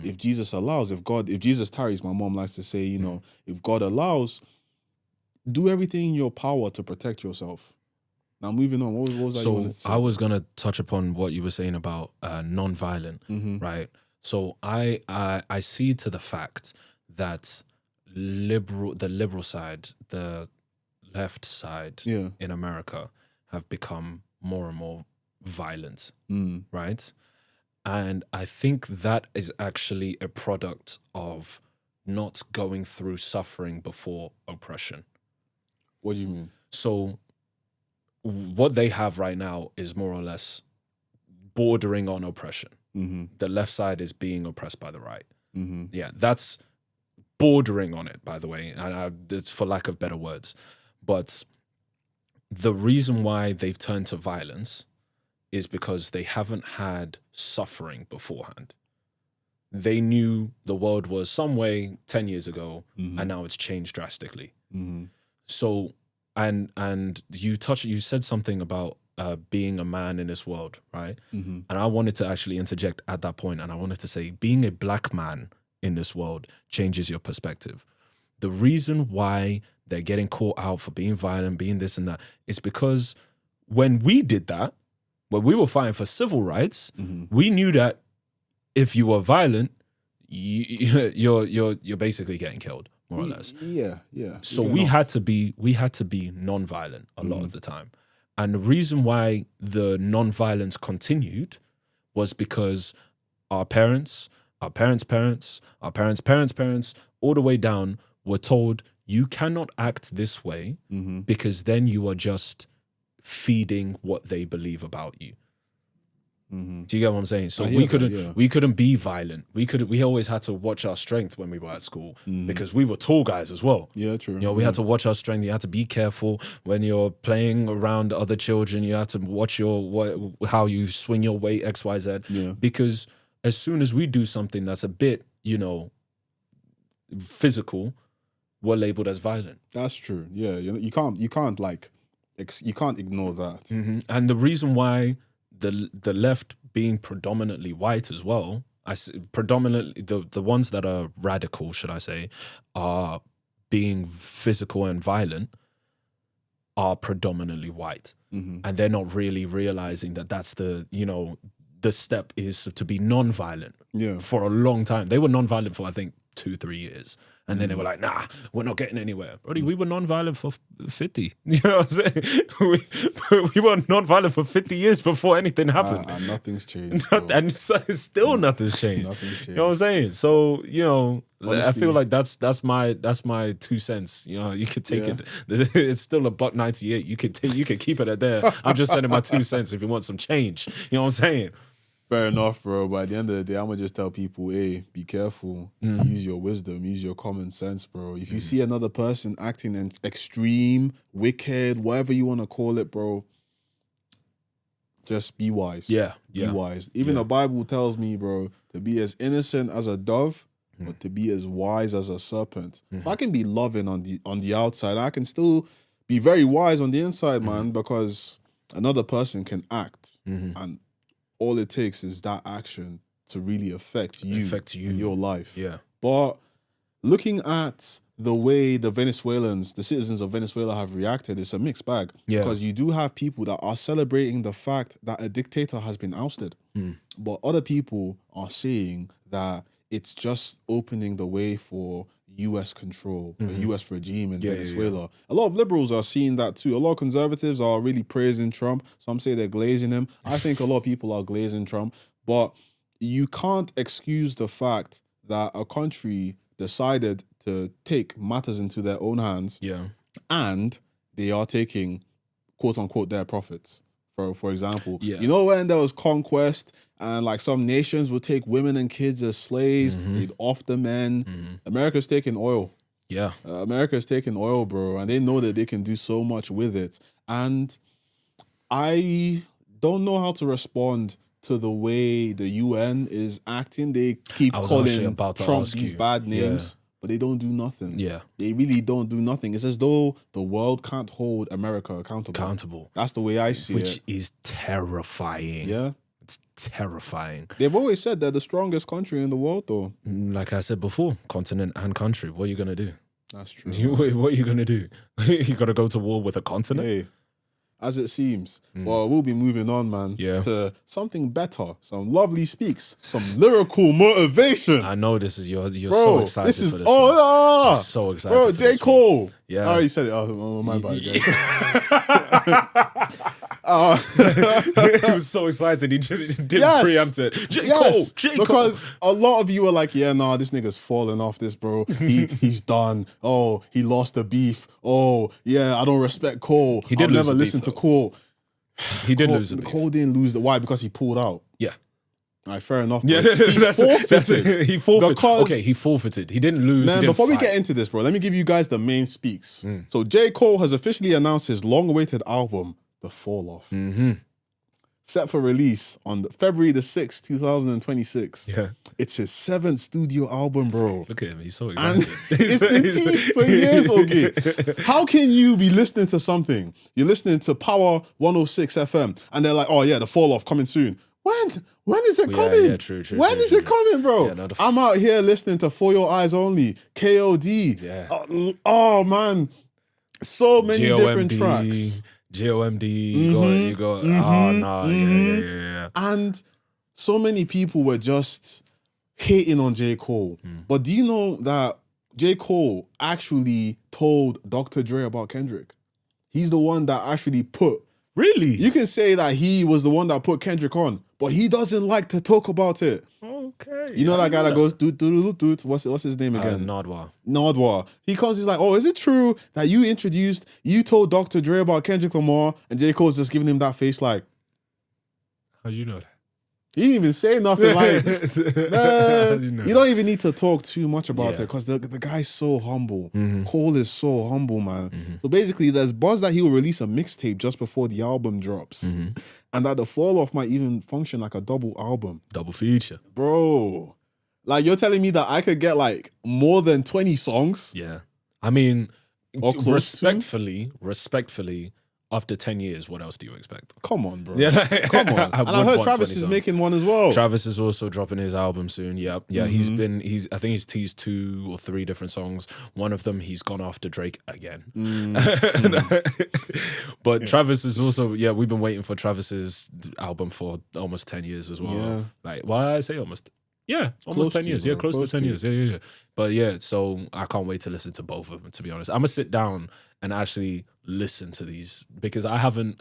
If Jesus allows, if Jesus tarries, my mom likes to say, if God allows, do everything in your power to protect yourself. Now, moving on, what was that you wanted to say? I was going to touch upon what you were saying about non-violent, right? So I see to the fact that the liberal side, the left side in America have become more and more violent, right? And I think that is actually a product of not going through suffering before oppression. What do you mean? So what they have right now is more or less bordering on oppression. The left side is being oppressed by the right. Yeah, that's bordering on it, by the way. And it's for lack of better words. But the reason why they've turned to violence is because they haven't had suffering beforehand. They knew the world was some way 10 years ago, and now it's changed drastically. So, and you said something about being a man in this world, right? And I wanted to actually interject at that point, and I wanted to say being a black man in this world changes your perspective. The reason why they're getting caught out for being violent, being this and that, is because when we did that, when we were fighting for civil rights, we knew that if you were violent, you're basically getting killed, more or less. Yeah. So we had to be non-violent a lot of the time. And the reason why the non-violence continued was because our parents, our parents' parents, our parents' parents' parents, all the way down were told, you cannot act this way because then you are just feeding what they believe about you. Do you get what I'm saying? So we couldn't be violent. We always had to watch our strength when we were at school because we were tall guys as well. Yeah, true. We had to watch our strength. You had to be careful when you're playing around other children. You had to watch how you swing your weight, X, Y, Z. Yeah. Because as soon as we do something that's a bit, physical, we're labeled as violent. That's true. Yeah, you can't ignore that. And the reason why the left being predominantly white as well, predominantly the ones that are radical, should I say, are being physical and violent, are predominantly white, and they're not really realizing that that's the step is to be non-violent. Yeah, for a long time they were non-violent for I think 2-3 years. And then they were like, nah, we're not getting anywhere. Brody, we were non-violent for 50. You know what I'm saying? We were non-violent for 50 years before anything happened. And nothing's changed. And still nothing's changed. Nothing's changed. You know what I'm saying? So, honestly, I feel like that's my 2 cents. You could take it. It's still $1.98. You could keep it at there. I'm just sending my 2 cents if you want some change. You know what I'm saying? Fair enough, bro. But at the end of the day, I'm going to just tell people, hey, be careful. Use your wisdom. Use your common sense, bro. If you see another person acting in extreme, wicked, whatever you want to call it, bro, just be wise. Yeah. Be wise. Even the Bible tells me, bro, to be as innocent as a dove, but to be as wise as a serpent. If I can be loving on the outside, I can still be very wise on the inside, man, because another person can act. And all it takes is that action to really affect you in your life. Yeah. But looking at the way the citizens of Venezuela have reacted, it's a mixed bag. Yeah. Because you do have people that are celebrating the fact that a dictator has been ousted. But other people are saying that it's just opening the way for US control, a US regime in Venezuela. A lot of liberals are seeing that too. A lot of conservatives are really praising Trump. Some say they're glazing him. I think a lot of people are glazing Trump. But you can't excuse the fact that a country decided to take matters into their own hands, Yeah. and they are taking, quote unquote, their profits. For example, Yeah. you know, when there was conquest and like some nations would take women and kids as slaves, they'd off the men. America's taking oil. Yeah. America's taking oil, bro, and they know that they can do so much with it. And I don't know how to respond to the way the UN is acting. They keep I was actually calling about to Trump ask these you. bad names, but they don't do nothing. Yeah. They really don't do nothing. It's as though the world can't hold America accountable. That's the way I see Which it. is terrifying. Yeah. It's terrifying. They've always said they're the strongest country in the world, though. Like I said before, continent and country. What are you going to do? That's true. What are you going to do? You got to go to war with a continent? Hey, as it seems. Well, we'll be moving on, man, Yeah. to something better, some lovely speaks, some lyrical motivation. I know this is you're Bro, so excited this is for this. oh one. yeah, I'm so excited. bro. for J. this one. Cole. Yeah. I already said it. Oh, my bad. He was so excited he didn't Yes. preempt it. J. Cole, J. Cole. Because a lot of you are like, yeah, nah, this nigga's falling off this, bro. He's done. Oh, he lost the beef. Oh, yeah, I don't respect Cole. He did I'll lose never the listen beef, to though. Cole. He did lose the beef. Cole didn't lose the why because he pulled out. Yeah. All right, fair enough. Yeah, Bro. He forfeited. He forfeited. Because- Okay, he forfeited. He didn't lose. Man, he didn't before we fight. get into this, bro, let me give you guys the main speaks. Mm. So J. Cole has officially announced his long-awaited album, The Fall Off, set for release on February the 6th, 2026. Yeah. It's his 7th studio album, bro. Look at him. He's so And excited. it's been teased for years, okay? How can you be listening to something? You're listening to Power 106 FM, and they're like, oh yeah, The Fall Off coming soon. When is it Yeah, coming? yeah, true, When is it coming, bro? Yeah, no, I'm out here listening to For Your Eyes Only, KOD. Yeah. Oh man, so many different tracks. GOMD. You got. Oh no. Yeah. And so many people were just hating on J. Cole. But do you know that J. Cole actually told Dr. Dre about Kendrick? He's the one that actually put. Really? You can say that he was the one that put Kendrick on, but he doesn't like to talk about it. Okay. You know that guy that goes doot doot doot doot. What's his name again? Nardwar. Nardwar. He comes, he's like, oh, is it true that you told Dr. Dre about Kendrick Lamar, and J. Cole's just giving him that face like, How do you know that? he didn't even say nothing like, man, you know you don't even need to talk too much about Yeah. it because the guy's so humble. Cole is so humble, man. So basically, there's buzz that he will release a mixtape just before the album drops, and that The Fall Off might even function like a double album. Double feature. Bro, like you're telling me that I could get like more than 20 songs? Yeah. I mean, Or close to? respectfully, after 10 years, what else do you expect? Come on, bro. Yeah, Come on. And I heard Travis is making one as well. Travis is also dropping his album soon. Yeah. I think he's teased 2 or 3 different songs. One of them he's gone after Drake again. But Travis is also, we've been waiting for Travis's album for almost 10 years as well. Yeah. Like, why I say almost? Yeah, almost Close 10 to, years. bro. Yeah, close Close to 10 to. years. Yeah. But yeah, so I can't wait to listen to both of them, to be honest. I'm going to sit down and actually listen to these because I haven't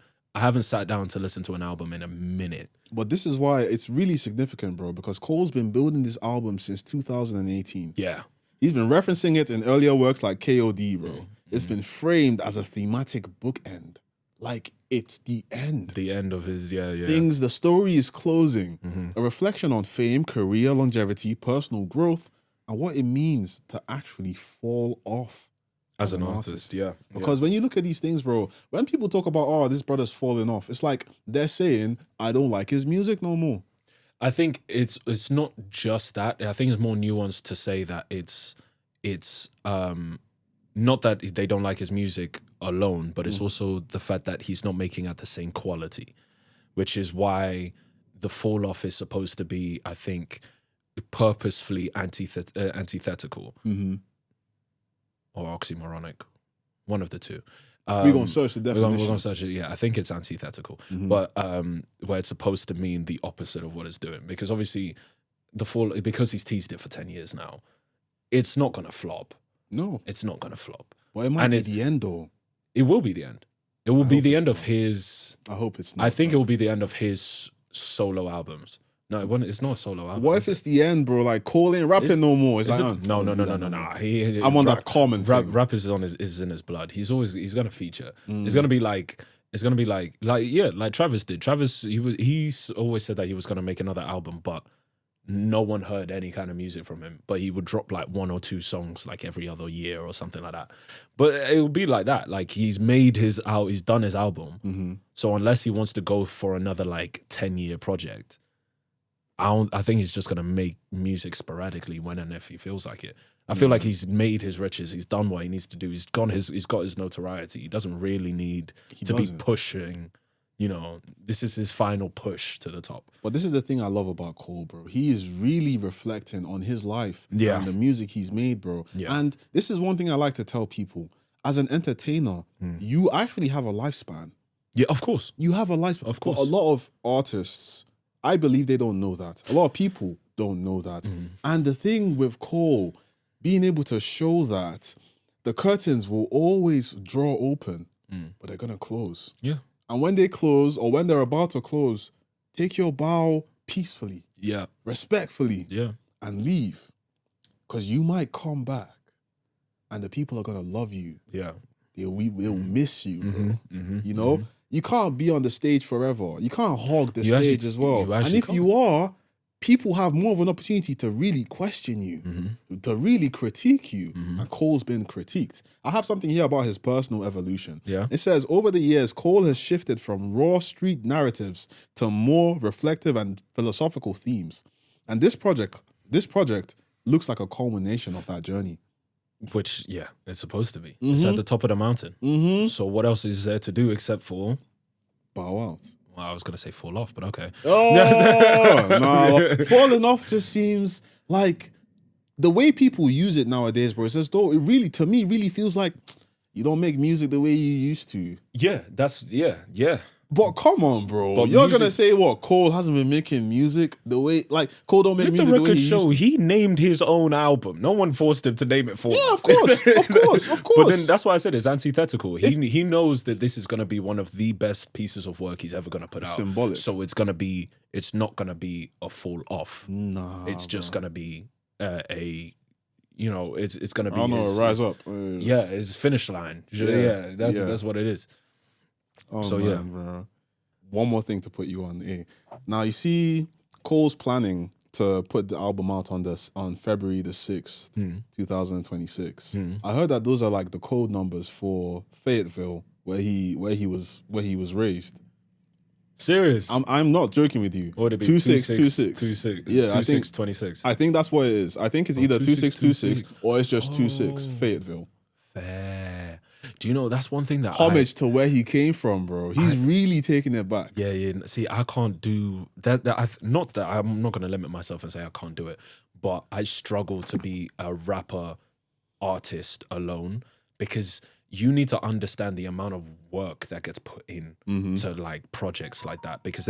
sat down to listen to an album in a minute. But this is why it's really significant, bro, because Cole's been building this album since 2018. Yeah. He's been referencing it in earlier works like KOD, bro. It's been framed as a thematic bookend. Like, it's the end. The end of his, The story is closing. A reflection on fame, career longevity, personal growth, and what it means to actually fall off As an artist, yeah. Because when you look at these things, bro, when people talk about, oh, this brother's falling off, it's like they're saying, I don't like his music no more. I think it's not just that. I think it's more nuanced to say that it's not that they don't like his music alone, but it's also the fact that he's not making at the same quality, which is why the fall off is supposed to be, I think, purposefully antithetical or oxymoronic, one of the two. We're going to search the definition. We're going to search it. Yeah, I think it's antithetical, but where it's supposed to mean the opposite of what it's doing, because obviously because he's teased it for 10 years now, it's not going to flop. No. It's not going to flop. Well, it might be the end, though. It will be the end. It will be the end of his... I hope it's not. I think it will be the end of his solo albums. No, it's not a solo album. What if it's the end, bro? Like Cole ain't rapping no more. It's like, No. I'm on that common thing. Rap is in his blood. He's gonna feature. It's gonna be like Travis did. Travis, he's always said that he was gonna make another album, but no one heard any kind of music from him. But he would drop like 1 or 2 songs like every other year or something like that. But it would be like that. Like he's done his album. So unless he wants to go for another like 10-year project, I think he's just gonna make music sporadically when and if he feels like it. I feel like he's made his riches. He's done what he needs to do. He's got his notoriety. He doesn't really need to be pushing. You know, this is his final push to the top. But this is the thing I love about Cole, bro. He is really reflecting on his life and the music he's made, bro. Yeah. And this is one thing I like to tell people. As an entertainer, you actually have a lifespan. Yeah, of course. You have a lifespan. Of course. But a lot of artists, I believe they don't know that. A lot of people don't know that. And the thing with Cole, being able to show that the curtains will always draw open, but they're going to close. Yeah. And when they close or when they're about to close, take your bow peacefully. Yeah. Respectfully. Yeah. And leave. Because you might come back and the people are going to love you. Yeah. They'll miss you, bro. You know? You can't be on the stage forever. You can't hog the stage as well. And if you are, people have more of an opportunity to really question you, to really critique you. And Cole's been critiqued. I have something here about his personal evolution. Yeah. It says, over the years, Cole has shifted from raw street narratives to more reflective and philosophical themes. And this project looks like a culmination of that journey. Which, yeah, it's supposed to be. It's at the top of the mountain. So what else is there to do except for... bow out. Well, I was going to say fall off, but okay. No. Falling off just seems like the way people use it nowadays, bro. It's as though it really, to me, really feels like you don't make music the way you used to. Yeah, yeah. But come on, bro. But you're going to say what? Cole hasn't been making music the way, like, Cole don't make music the way he used to. He named his own album. No one forced him to name it for him. Yeah, of course. But then that's why I said it's antithetical. He knows that this is going to be one of the best pieces of work he's ever going to put out. Symbolic. So it's not going to be a fall off. Nah, it's just going to be it's going to be rise up. Yeah, his finish line. Yeah, that's what it is. Oh, so man, bro. One more thing to put you on. Now you see, Cole's planning to put the album out on February the 6th, 2026. I heard that those are like the code numbers for Fayetteville, where he was raised. Serious? I'm not joking with you. What would it be? 2626. Yeah, 2626. I think that's what it is. I think it's either 2626 or it's just 26 Fayetteville. Fair. Do you know that's one thing that homage to where he came from, bro? He's really taking it back. Yeah. See, I can't do that. Not that I'm not going to limit myself and say I can't do it, but I struggle to be a rapper artist alone because you need to understand the amount of work that gets put in to like projects like that, because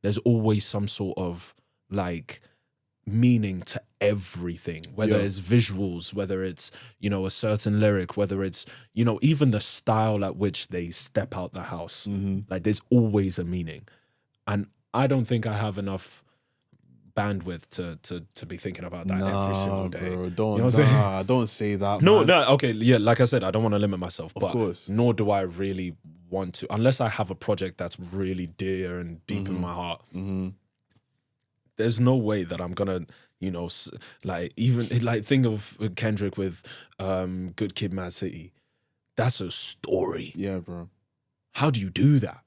there's always some sort of like meaning to everything, whether it's visuals, whether it's, a certain lyric, whether it's, even the style at which they step out the house. Like there's always a meaning. And I don't think I have enough bandwidth to be thinking about that every single day. Bro, don't say that. No, okay, yeah, like I said, I don't want to limit myself, of course. Nor do I really want to, unless I have a project that's really dear and deep in my heart. There's no way that I'm gonna, think of Kendrick with Good Kid, Mad City. That's a story. Yeah, bro. How do you do that?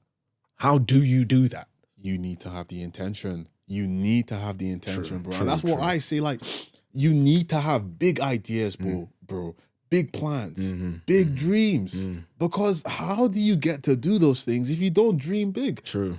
How do you do that? You need to have the intention. Bro. And that's what I say. Like, you need to have big ideas, bro. Big plans, big dreams. Because how do you get to do those things if you don't dream big? True.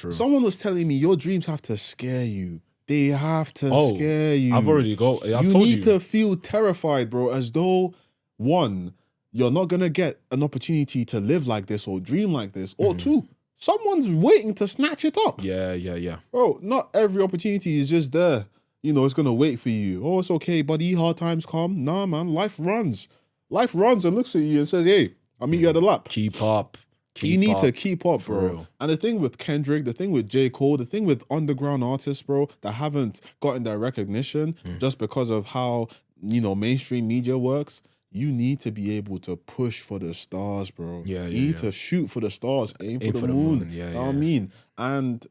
Someone was telling me your dreams have to scare you. They have to scare you. I've told you. You need to feel terrified, bro, as though, one, you're not going to get an opportunity to live like this or dream like this, or two, someone's waiting to snatch it up. Yeah. Bro, not every opportunity is just there. It's going to wait for you. Oh, it's okay, buddy. Hard times come. Nah, man. Life runs. Life runs and looks at you and says, hey, I'll meet you at the lap. Keep up. You need to keep up, for bro. real. And the thing with Kendrick, the thing with J. Cole, the thing with underground artists, bro, that haven't gotten their recognition just because of how, mainstream media works, you need to be able to push for the stars, bro. Yeah, you need to shoot for the stars, aim for the moon. Yeah, You know what I mean? And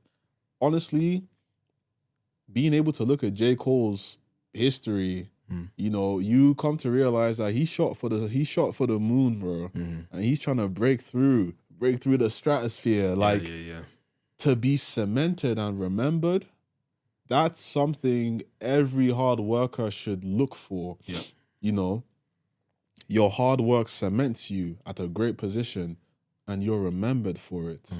honestly, being able to look at J. Cole's history, you come to realize that he shot for the moon, bro. And he's trying to break through the stratosphere. To be cemented and remembered, that's something every hard worker should look for. Yeah. Your hard work cements you at a great position and you're remembered for it.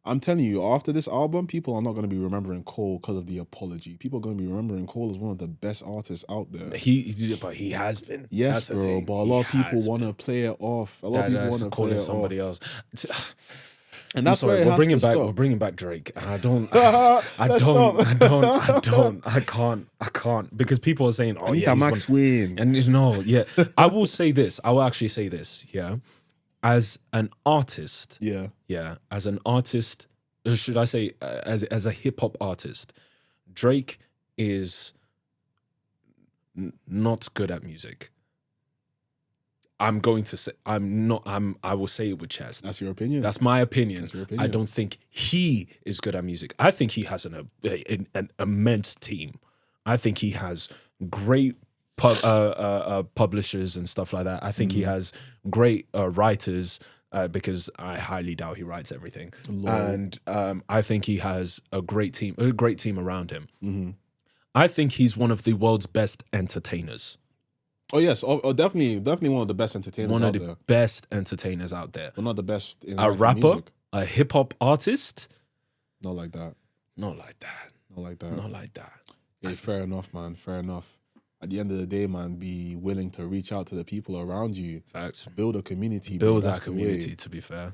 I'm telling you, after this album, people are not going to be remembering Cole because of the apology. People are going to be remembering Cole as one of the best artists out there. But he has been. Yes, bro. But a lot of people want to play it off. A lot of people want to play it somebody off. else. And that's why we're bringing back Drake. And I can't because people are saying, "Oh, yeah, Max Wayne." And I will say this. I will actually say this. Yeah, as an artist. Yeah. As an artist, or should I say, as a hip hop artist, Drake is not good at music. I'm going to say I will say it with chest. That's your opinion. That's my opinion. That's your opinion. I don't think he is good at music. I think he has an immense team. I think he has great publishers and stuff like that. I think he has great writers because I highly doubt he writes everything. And I think he has a great team around him. I think he's one of the world's best entertainers. Oh yes, definitely one of the best entertainers out there. One of the best entertainers out there. But not the best in a rapper, music. A hip hop artist. Not like that. Not like that. Not like that. Not like that. Yeah, fair enough, man. Fair enough. At the end of the day, man, be willing to reach out to the people around you. Facts. Build a community. Build that community, to be fair.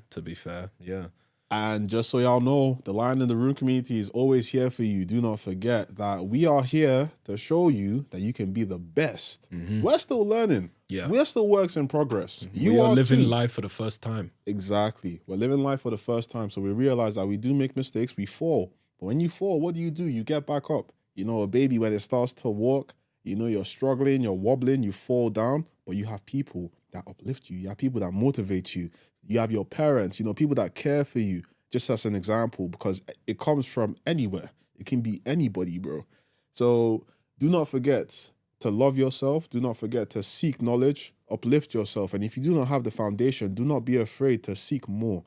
Yeah. And just so y'all know, the Lion in the Room community is always here for you. Do not forget that we are here to show you that you can be the best. We're still learning. Yeah. We're still works in progress. We are living life for the first time. Exactly. We're living life for the first time. So we realize that we do make mistakes. We fall. But when you fall, what do? You get back up. A baby, when it starts to walk, you're struggling, you're wobbling, you fall down. But you have people that uplift you. You have people that motivate you. You have your parents, people that care for you, just as an example, because it comes from anywhere. It can be anybody, bro. So do not forget to love yourself. Do not forget to seek knowledge, uplift yourself. And if you do not have the foundation, do not be afraid to seek more.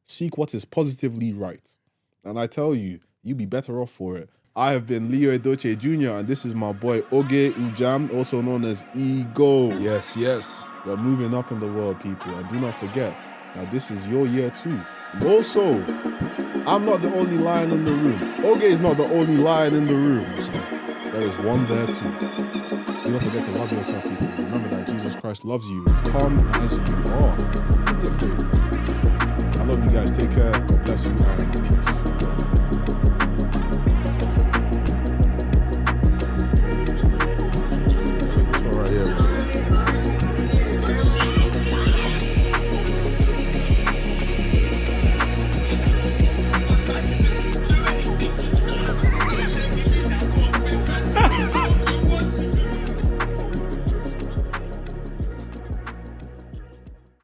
Seek what is positively right. And I tell you, you'll be better off for it. I have been Leo Edochie Jr. and this is my boy Oge Ujam, also known as Ego. Yes. We're moving up in the world, people. And do not forget that this is your year too. And also, I'm not the only lion in the room. Oge is not the only lion in the room. There is one there too. Do not forget to love yourself, people. Remember that Jesus Christ loves you. Come as you are. Don't be afraid. I love you guys. Take care. God bless you and peace.